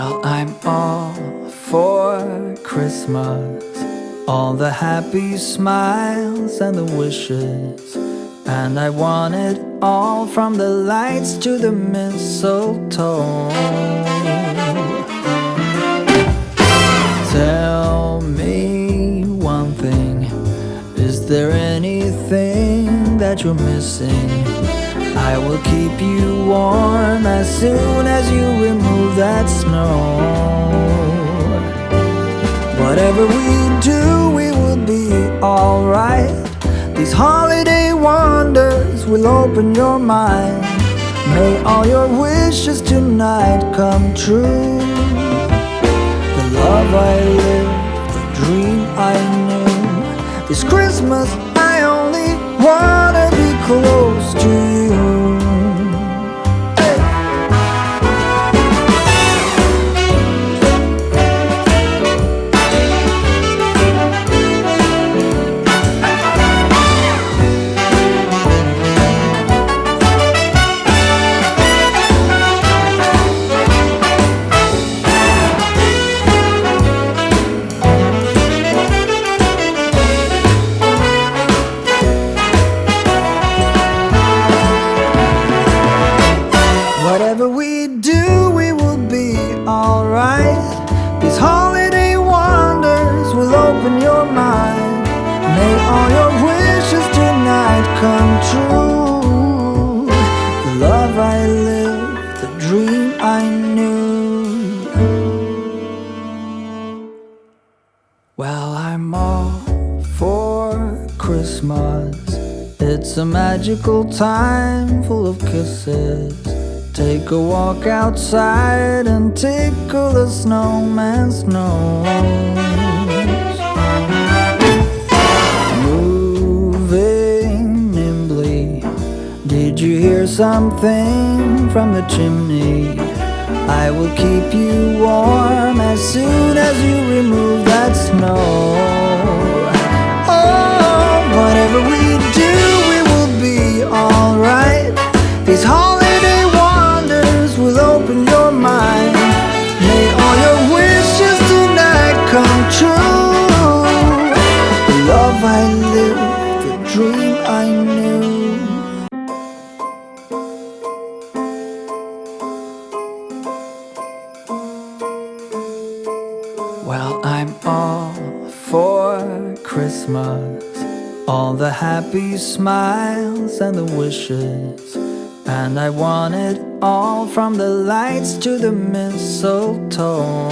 Well, I'm all for Christmas, all the happy smiles and the wishes, and I want it all, from the lights to the mistletoe. Tell me one thing, is there anything that you're missing? I will keep you warm as soon as you remove that snow. Whatever we do, we will be alright. These holiday wonders will open your mind. May all your wishes tonight come true. The love I lived, the dream I knew. This Christmas I only wanna be close to you. Whatever we do, we will be alright. These holiday wonders will open your mind. May all your wishes tonight come true. The love I lived, the dream I knew. Well, I'm all for Christmas. It's a magical time full of kisses. Take a walk outside and tickle the snowman's nose. Moving nimbly, did you hear something from the chimney? I will keep you warm as soon as you remove that snow. Oh, whatever we do, we will be alright. These holiday wonders will open your mind. May all your wishes tonight come true. The love I lived, the dream I knew. Well, I'm all for Christmas, all the happy smiles and the wishes, and I want it all, from the lights to the mistletoe.